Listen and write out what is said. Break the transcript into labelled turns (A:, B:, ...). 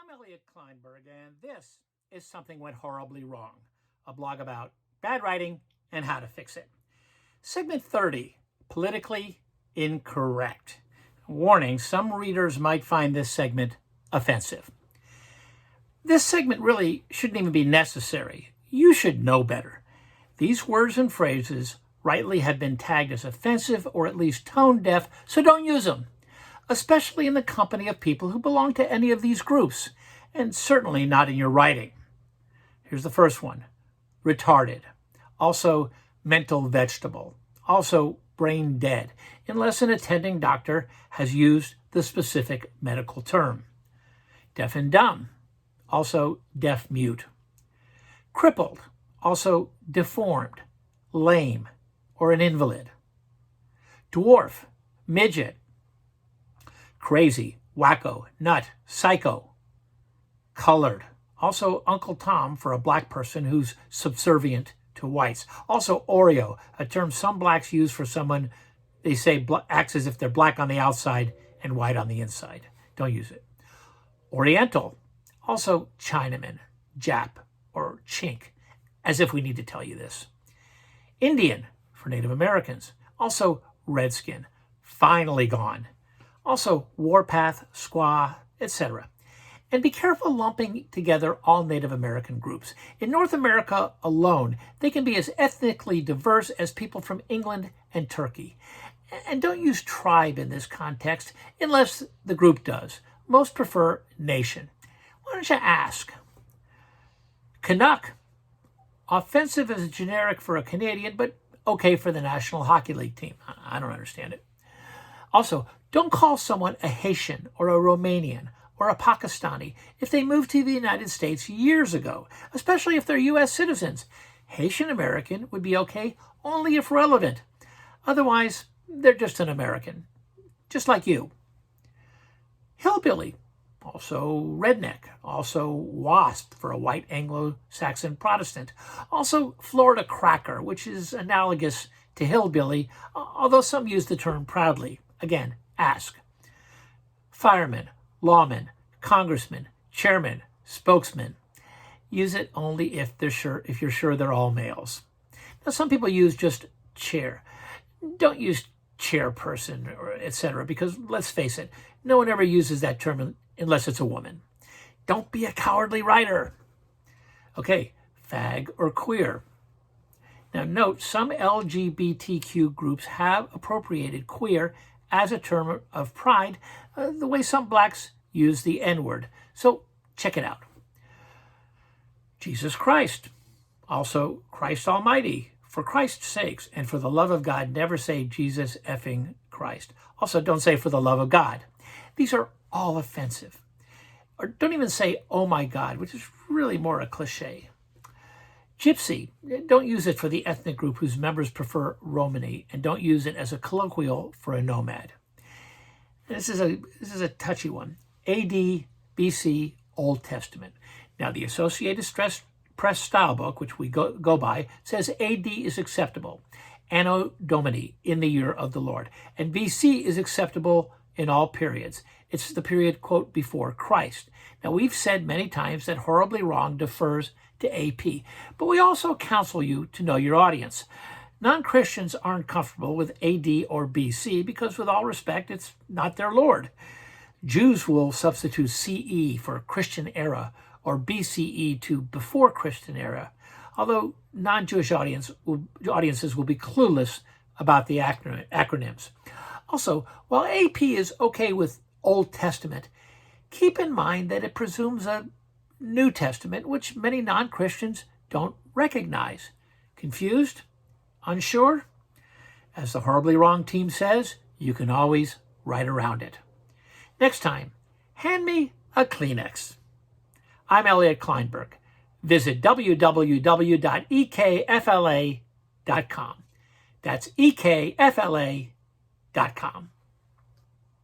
A: I'm Elliot Kleinberg, and this is Something Went Horribly Wrong, a blog about bad writing and how to fix it. Segment 30, Politically Incorrect. Warning, some readers might find this segment offensive. This segment really shouldn't even be necessary. You should know better. These words and phrases rightly have been tagged as offensive or at least tone deaf, so don't use them, especially in the company of people who belong to any of these groups, and certainly not in your writing. Here's the first one: retarded, also mental vegetable, also brain dead, unless an attending doctor has used the specific medical term. Deaf and dumb, also deaf mute. Crippled, also deformed, lame, or an invalid. Dwarf, midget. Crazy, wacko, nut, psycho. Colored, also Uncle Tom for a black person who's subservient to whites. Also Oreo, a term some blacks use for someone they say acts as if they're black on the outside and white on the inside. Don't use it. Oriental, also Chinaman, Jap, or Chink, as if we need to tell you this. Indian, for Native Americans. Also Redskin, finally gone. Also Warpath, Squaw, etc. And be careful lumping together all Native American groups. In North America alone, they can be as ethnically diverse as people from England and Turkey. And don't use tribe in this context unless the group does. Most prefer nation. Why don't you ask? Canuck, offensive as a generic for a Canadian, but okay for the National Hockey League team. I don't understand it. Also, don't call someone a Haitian or a Romanian or a Pakistani if they moved to the United States years ago, especially if they're U.S. citizens. Haitian American would be okay only if relevant. Otherwise, they're just an American, just like you. Hillbilly, also redneck, also WASP for a white Anglo-Saxon Protestant, also Florida cracker, which is analogous to hillbilly, although some use the term proudly. Again, ask. Fireman, lawman, congressman, chairman, spokesman. Use it only if you're sure they're all males. Now, some people use just chair. Don't use chairperson or etc. because let's face it, no one ever uses that term unless it's a woman. Don't be a cowardly writer. Okay, fag or queer. Now note, some LGBTQ groups have appropriated queer as a term of pride, the way some blacks use the N-word. So check it out. Jesus Christ, also Christ Almighty. For Christ's sakes and for the love of God, never say Jesus effing Christ. Also, don't say for the love of God. These are all offensive. Or don't even say, oh my God, which is really more a cliche. Gypsy, don't use it for the ethnic group whose members prefer Romany, and don't use it as a colloquial for a nomad. This is a touchy one. AD, BC, Old Testament. Now, the Associated Press Style Book, which we go by, says AD is acceptable, Anno Domini, in the year of the Lord, and BC is acceptable in all periods. It's the period, quote, before Christ. Now, we've said many times that horribly wrong defers to AP, but we also counsel you to know your audience. Non-Christians aren't comfortable with AD or BC because, with all respect, it's not their Lord. Jews will substitute CE for Christian era or BCE to before Christian era, although non-Jewish audiences will be clueless about the acronyms. Also, while AP is okay with Old Testament, keep in mind that it presumes a New Testament, which many non-Christians don't recognize. Confused? Unsure? As the Horribly Wrong team says, you can always write around it. Next time, hand me a Kleenex. I'm Elliot Kleinberg. Visit www.ekfla.com. That's ekfla.com.